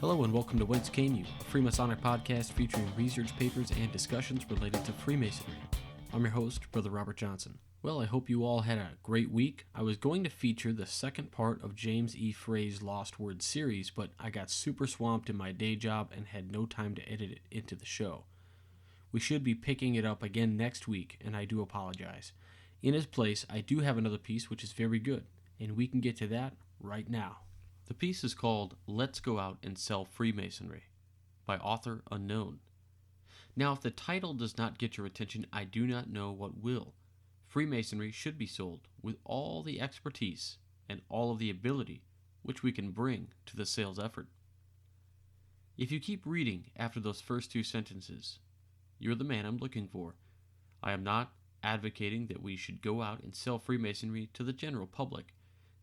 Hello and welcome to Whence, a Freemasonic podcast featuring research papers and discussions related to Freemasonry. I'm your host, Brother Robert Johnson. Well, I hope you all had a great week. I was going to feature the second part of James E. Frey's Lost Words series, but I got super swamped in my day job and had no time to edit it into the show. We should be picking it up again next week, and I do apologize. In its place, I do have another piece which is very good, and we can get to that right now. The piece is called Let's Go Out and Sell Freemasonry by author unknown. Now, if the title does not get your attention, I do not know what will. Freemasonry should be sold with all the expertise and all of the ability which we can bring to the sales effort. If you keep reading after those first two sentences, you're the man I'm looking for. I am not advocating that we should go out and sell Freemasonry to the general public.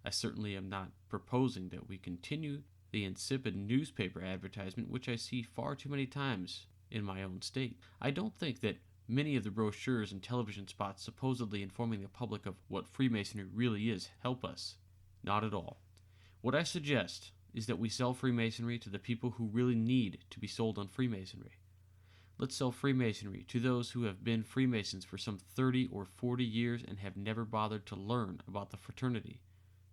I certainly am not proposing that we continue the insipid newspaper advertisement which I see far too many times in my own state. I don't think that many of the brochures and television spots supposedly informing the public of what Freemasonry really is help us. Not at all. What I suggest is that we sell Freemasonry to the people who really need to be sold on Freemasonry. Let's sell Freemasonry to those who have been Freemasons for some 30 or 40 years and have never bothered to learn about the fraternity.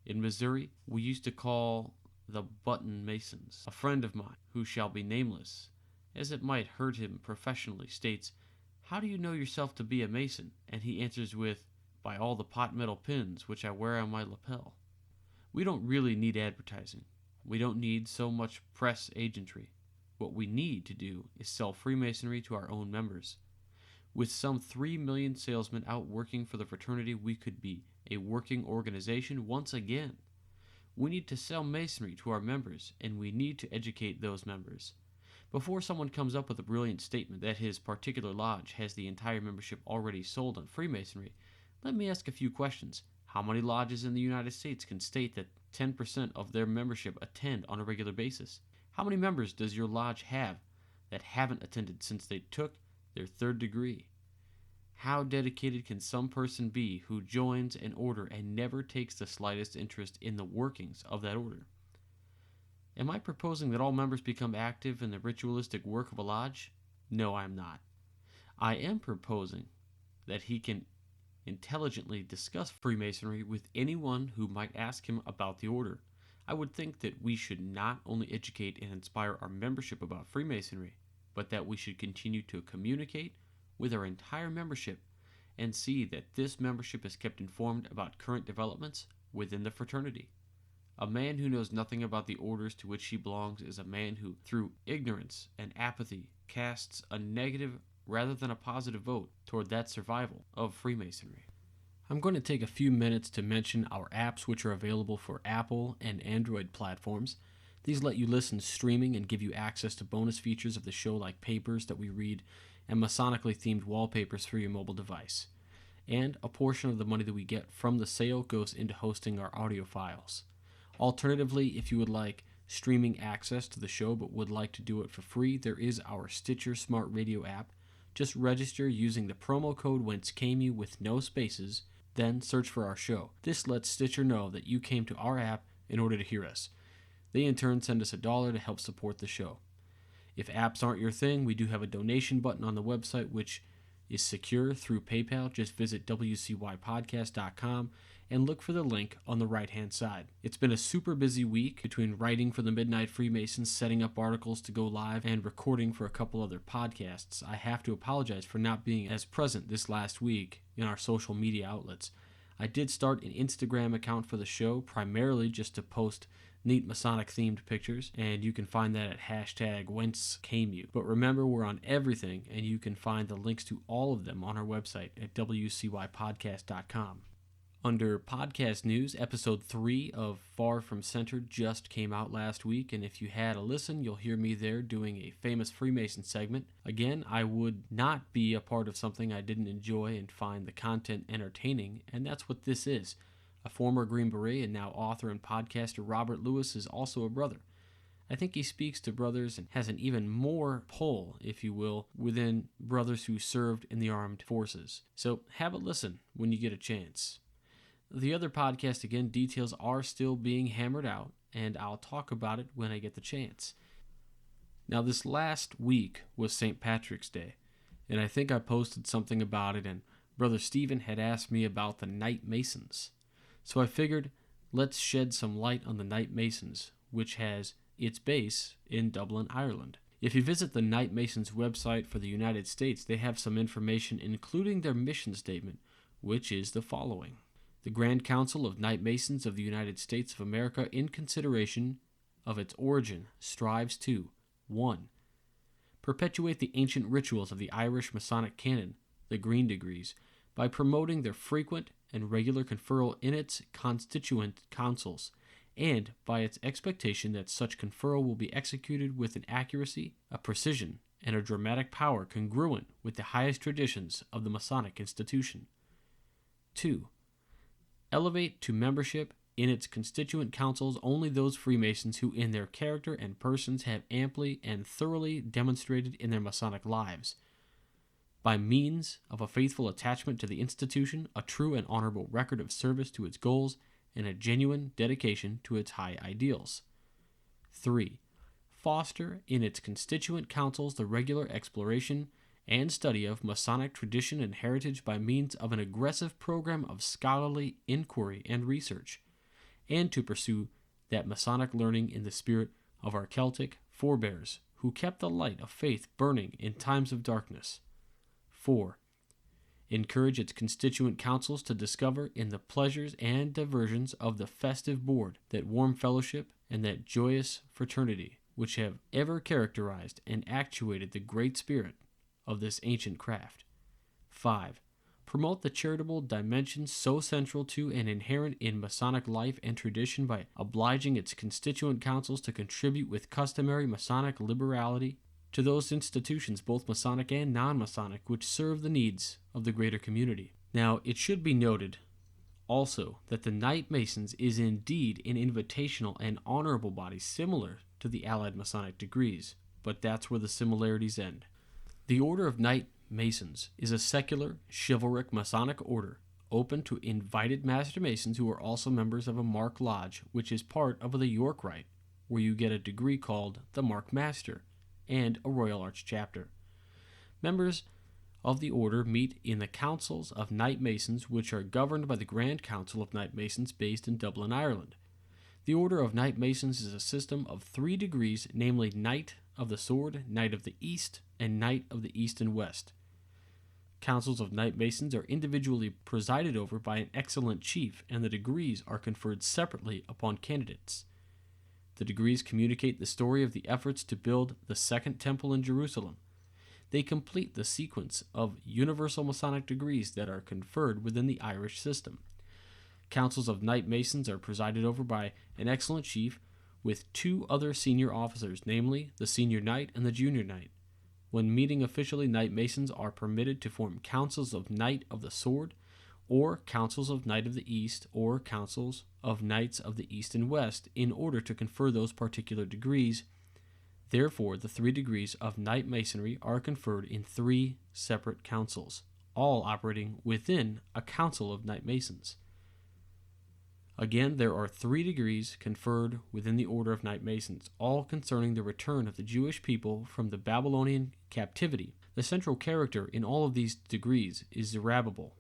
In Missouri, we used to call the Button Masons. A friend of mine, who shall be nameless, as it might hurt him professionally, states, "How do you know yourself to be a Mason?" And he answers with, "By all the pot metal pins which I wear on my lapel." We don't really need advertising. We don't need so much press agentry. What we need to do is sell Freemasonry to our own members. With some 3 million salesmen out working for the fraternity, we could be a working organization once again. We need to sell Masonry to our members, and we need to educate those members. Before someone comes up with a brilliant statement that his particular lodge has the entire membership already sold on Freemasonry, let me ask a few questions. How many lodges in the United States can state that 10% of their membership attend on a regular basis? How many members does your lodge have that haven't attended since they took their third degree? How dedicated can some person be who joins an order and never takes the slightest interest in the workings of that order? Am I proposing that all members become active in the ritualistic work of a lodge? No, I am not. I am proposing that he can intelligently discuss Freemasonry with anyone who might ask him about the order. I would think that we should not only educate and inspire our membership about Freemasonry, but that we should continue to communicate with our entire membership and see that this membership is kept informed about current developments within the fraternity. A man who knows nothing about the orders to which he belongs is a man who, through ignorance and apathy, casts a negative rather than a positive vote toward that survival of Freemasonry. I'm going to take a few minutes to mention our apps which are available for Apple and Android platforms. These let you listen streaming and give you access to bonus features of the show like papers that we read and Masonically themed wallpapers for your mobile device. And a portion of the money that we get from the sale goes into hosting our audio files. Alternatively, if you would like streaming access to the show but would like to do it for free, there is our Stitcher Smart Radio app. Just register using the promo code WHENCE with no spaces, then search for our show. This lets Stitcher know that you came to our app in order to hear us. They in turn send us $1 to help support the show. If apps aren't your thing, we do have a donation button on the website which is secure through PayPal. Just visit wcypodcast.com and look for the link on the right-hand side. It's been a super busy week between writing for the Midnight Freemasons, setting up articles to go live, and recording for a couple other podcasts. I have to apologize for not being as present this last week in our social media outlets. I did start an Instagram account for the show, primarily just to post neat Masonic themed pictures, and you can find that at #WhenceCameU. But remember, we're on everything, and you can find the links to all of them on our website at wcypodcast.com. Under podcast news, episode 3 of Far From Center just came out last week, and if you had a listen, you'll hear me there doing a famous Freemason segment. Again, I would not be a part of something I didn't enjoy and find the content entertaining, and that's what this is. A former Green Beret and now author and podcaster Robert Lewis is also a brother. I think he speaks to brothers and has an even more pull, if you will, within brothers who served in the armed forces. So have a listen when you get a chance. The other podcast, again, details are still being hammered out, and I'll talk about it when I get the chance. Now, this last week was St. Patrick's Day, and I think I posted something about it, and Brother Stephen had asked me about the Knight Masons. So I figured, let's shed some light on the Knight Masons, which has its base in Dublin, Ireland. If you visit the Knight Masons website for the United States, they have some information including their mission statement, which is the following. The Grand Council of Knight Masons of the United States of America, in consideration of its origin, strives to 1. Perpetuate the ancient rituals of the Irish Masonic canon, the Green Degrees, by promoting their frequent and regular conferral in its constituent councils, and by its expectation that such conferral will be executed with an accuracy, a precision, and a dramatic power congruent with the highest traditions of the Masonic institution. 2. Elevate to membership in its constituent councils only those Freemasons who in their character and persons have amply and thoroughly demonstrated in their Masonic lives, by means of a faithful attachment to the institution, a true and honorable record of service to its goals, and a genuine dedication to its high ideals. 3. Foster in its constituent councils the regular exploration and study of Masonic tradition and heritage by means of an aggressive program of scholarly inquiry and research, and to pursue that Masonic learning in the spirit of our Celtic forebears who kept the light of faith burning in times of darkness. 4. Encourage its constituent councils to discover in the pleasures and diversions of the festive board that warm fellowship and that joyous fraternity which have ever characterized and actuated the great spirit of this ancient craft. 5. Promote the charitable dimensions so central to and inherent in Masonic life and tradition by obliging its constituent councils to contribute with customary Masonic liberality to those institutions, both Masonic and non-Masonic, which serve the needs of the greater community. Now, it should be noted also that the Knight Masons is indeed an invitational and honorable body similar to the Allied Masonic degrees, but that's where the similarities end. The Order of Knight Masons is a secular, chivalric Masonic order open to invited Master Masons who are also members of a Mark Lodge, which is part of the York Rite, where you get a degree called the Mark Master, and a Royal Arch chapter. Members of the order meet in the councils of Knight Masons, which are governed by the Grand Council of Knight Masons based in Dublin, Ireland. The Order of Knight Masons is a system of 3 degrees, namely Knight of the Sword, Knight of the East, and Knight of the East and West. Councils of Knight Masons are individually presided over by an excellent chief, and the degrees are conferred separately upon candidates. The degrees communicate the story of the efforts to build the Second Temple in Jerusalem. They complete the sequence of universal Masonic degrees that are conferred within the Irish system. Councils of Knight Masons are presided over by an excellent chief with 2 other senior officers, namely the Senior Knight and the Junior Knight. When meeting officially, Knight Masons are permitted to form councils of Knight of the Sword, or councils of Knight of the East, or councils of Knights of the East and West, in order to confer those particular degrees. Therefore, the 3 degrees of Knight Masonry are conferred in 3 separate councils, all operating within a council of Knight Masons. Again, there are 3 degrees conferred within the Order of Knight Masons, all concerning the return of the Jewish people from the Babylonian captivity. The central character in all of these degrees is Zerubbabel.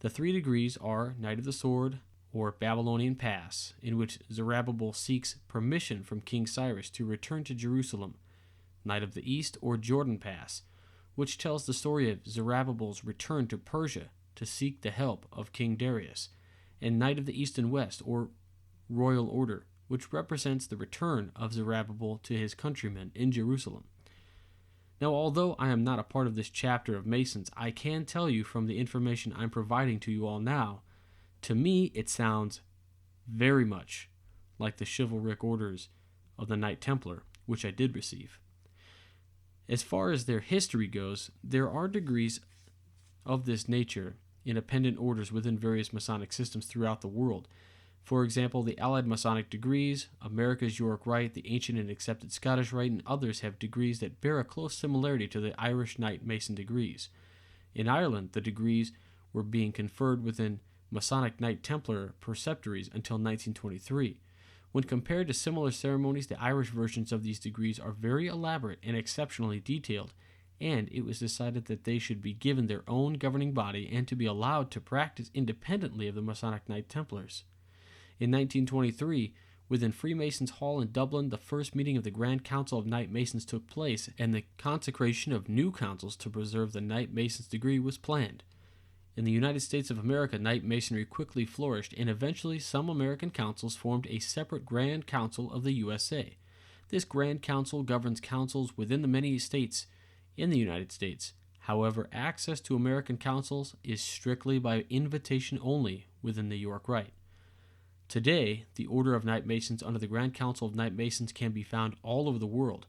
The 3 degrees are Knight of the Sword, or Babylonian Pass, in which Zerubbabel seeks permission from King Cyrus to return to Jerusalem. Knight of the East, or Jordan Pass, which tells the story of Zerubbabel's return to Persia to seek the help of King Darius. And Knight of the East and West, or Royal Order, which represents the return of Zerubbabel to his countrymen in Jerusalem. Now, although I am not a part of this chapter of Masons, I can tell you from the information I'm providing to you all now, to me it sounds very much like the chivalric orders of the Knight Templar, which I did receive. As far as their history goes, there are degrees of this nature in appendant orders within various Masonic systems throughout the world. For example, the Allied Masonic degrees, America's York Rite, the ancient and accepted Scottish Rite, and others have degrees that bear a close similarity to the Irish Knight Mason degrees. In Ireland, the degrees were being conferred within Masonic Knight Templar preceptories until 1923, When compared to similar ceremonies, the Irish versions of these degrees are very elaborate and exceptionally detailed, and it was decided that they should be given their own governing body and to be allowed to practice independently of the Masonic Knight Templars. In 1923, within Freemasons' Hall in Dublin, the first meeting of the Grand Council of Knight Masons took place, and the consecration of new councils to preserve the Knight Mason's degree was planned. In the United States of America, Knight Masonry quickly flourished, and eventually some American councils formed a separate Grand Council of the USA. This Grand Council governs councils within the many states in the United States. However, access to American councils is strictly by invitation only within the York Rite. Today, the Order of Knight Masons under the Grand Council of Knight Masons can be found all over the world.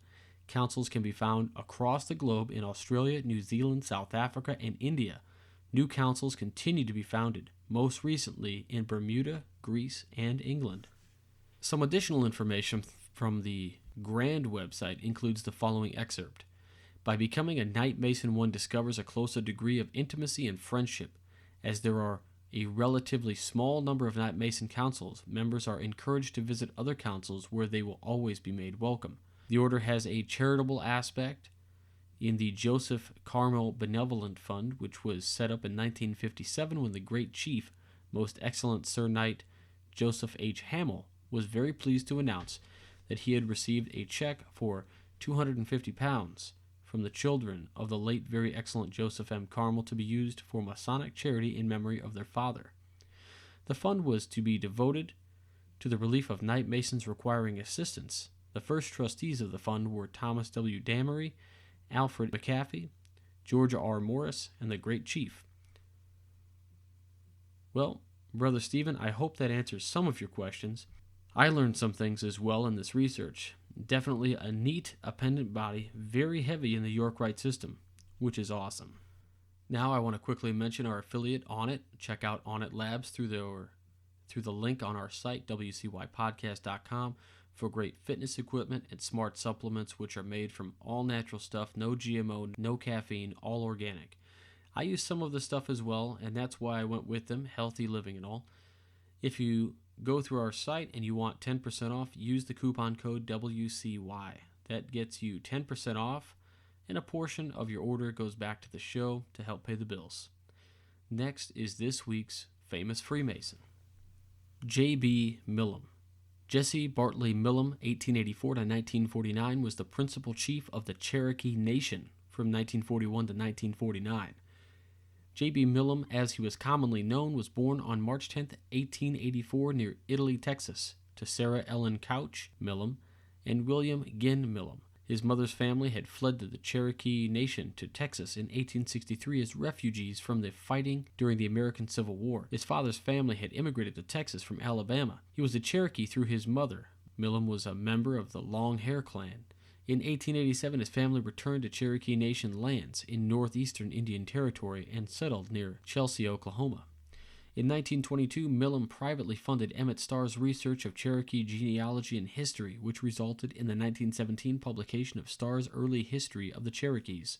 Councils can be found across the globe in Australia, New Zealand, South Africa, and India. New councils continue to be founded, most recently in Bermuda, Greece, and England. Some additional information from the Grand website includes the following excerpt. By becoming a Knight Mason, one discovers a closer degree of intimacy and friendship. As there are a relatively small number of Knight Mason councils, members are encouraged to visit other councils where they will always be made welcome. The order has a charitable aspect in the Joseph Carmel Benevolent Fund, which was set up in 1957 when the great chief, Most Excellent Sir Knight Joseph H. Hamill, was very pleased to announce that he had received a check for £250 from the children of the late Very Excellent Joseph M. Carmel to be used for Masonic charity in memory of their father. The fund was to be devoted to the relief of Knight Masons requiring assistance. The first trustees of the fund were Thomas W. Damery, Alfred McAfee, Georgia R. Morris, and the Great Chief. Well, Brother Stephen, I hope that answers some of your questions. I learned some things as well in this research. Definitely a neat appendant body, very heavy in the York Rite system, which is awesome. Now I want to quickly mention our affiliate Onnit. Check out Onnit Labs through the link on our site, wcypodcast.com, for great fitness equipment and smart supplements which are made from all natural stuff, no GMO, no caffeine, all organic. I use some of the stuff as well, and that's why I went with them, healthy living and all. If you go through our site and you want 10% off, use the coupon code WCY. That gets you 10% off, and a portion of your order goes back to the show to help pay the bills. Next is this week's famous Freemason. J.B. Millam. Jesse Bartley Millam, 1884 to 1949, was the principal chief of the Cherokee Nation from 1941 to 1949. J.B. Millam, as he was commonly known, was born on March 10, 1884, near Italy, Texas, to Sarah Ellen Couch Millam and William Ginn Millam. His mother's family had fled to the Cherokee Nation to Texas in 1863 as refugees from the fighting during the American Civil War. His father's family had immigrated to Texas from Alabama. He was a Cherokee through his mother. Millam was a member of the Long Hair Clan. In 1887, his family returned to Cherokee Nation lands in northeastern Indian Territory and settled near Chelsea, Oklahoma. In 1922, Millam privately funded Emmett Starr's research of Cherokee genealogy and history, which resulted in the 1917 publication of Starr's early history of the Cherokees.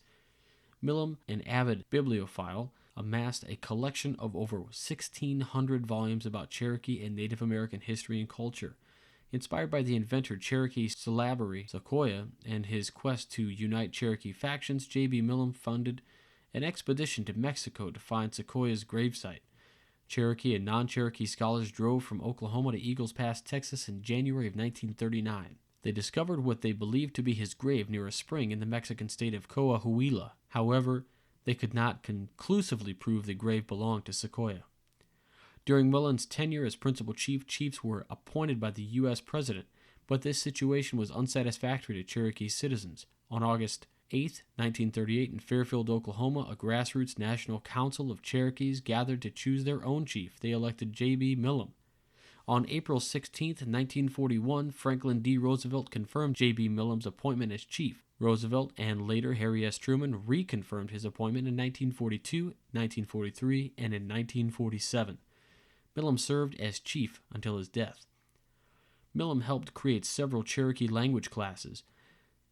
Millam, an avid bibliophile, amassed a collection of over 1,600 volumes about Cherokee and Native American history and culture. Inspired by the inventor Cherokee syllabary Sequoyah and his quest to unite Cherokee factions, J.B. Millam funded an expedition to Mexico to find Sequoyah's gravesite. Cherokee and non-Cherokee scholars drove from Oklahoma to Eagles Pass, Texas in January of 1939. They discovered what they believed to be his grave near a spring in the Mexican state of Coahuila. However, they could not conclusively prove the grave belonged to Sequoyah. During Millam's tenure as principal chief, chiefs were appointed by the U.S. President, but this situation was unsatisfactory to Cherokee citizens. On August 8, 1938, in Fairfield, Oklahoma, a grassroots National Council of Cherokees gathered to choose their own chief. They elected J.B. Millam. On April 16, 1941, Franklin D. Roosevelt confirmed J.B. Millam's appointment as chief. Roosevelt and later Harry S. Truman reconfirmed his appointment in 1942, 1943, and in 1947. Millam served as chief until his death. Millam helped create several Cherokee language classes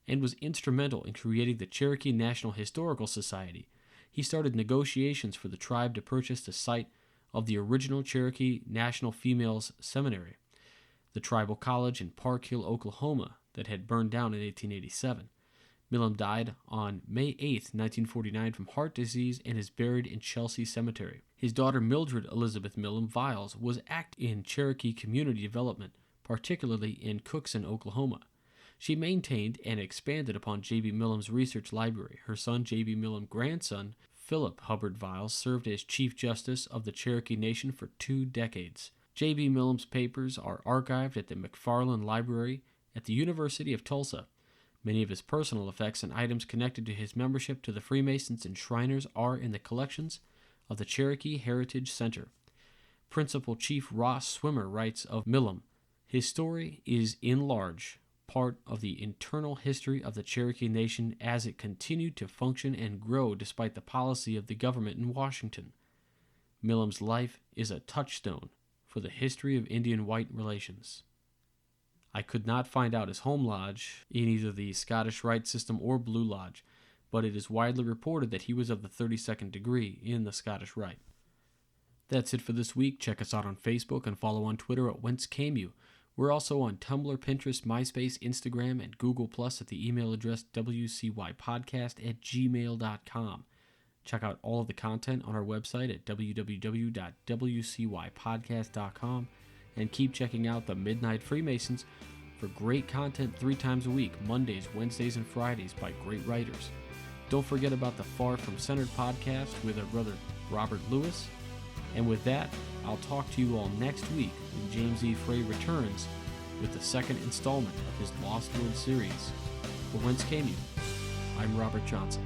and was instrumental in creating the Cherokee National Historical Society. He started negotiations for the tribe to purchase the site of the original Cherokee National Females Seminary. the tribal college in Park Hill, Oklahoma, that had burned down in 1887. Milam died on May 8, 1949 from heart disease and is buried in Chelsea Cemetery. His daughter Mildred Elizabeth Milam Viles was active in Cherokee community development, particularly in Cookson, Oklahoma. She maintained and expanded upon J.B. Milam's research library. Her son, J.B. Milam's grandson, Philip Hubbard Viles, served as Chief Justice of the Cherokee Nation for 2 decades. J.B. Milam's papers are archived at the McFarland Library at the University of Tulsa. Many of his personal effects and items connected to his membership to the Freemasons and Shriners are in the collections of the Cherokee Heritage Center. Principal Chief Ross Swimmer writes of Milam, "His story is in large part of the internal history of the Cherokee Nation as it continued to function and grow despite the policy of the government in Washington. Milam's life is a touchstone for the history of Indian-white relations." I could not find out his home lodge in either the Scottish Rite system or Blue Lodge, but it is widely reported that he was of the 32nd degree in the Scottish Rite. That's it for this week. Check us out on Facebook and follow on Twitter at Whence. We're also on Tumblr, Pinterest, MySpace, Instagram, and Google Plus at the email address wcypodcast@gmail.com. Check out all of the content on our website at www.wcypodcast.com and keep checking out the Midnight Freemasons for great content 3 times a week, Mondays, Wednesdays, and Fridays by great writers. Don't forget about the Far From Centered podcast with our brother Robert Lewis. And with that, I'll talk to you all next week when James E. Frey returns with the 2nd installment of his Lost Word series. For Whence Came You? I'm Robert Johnson.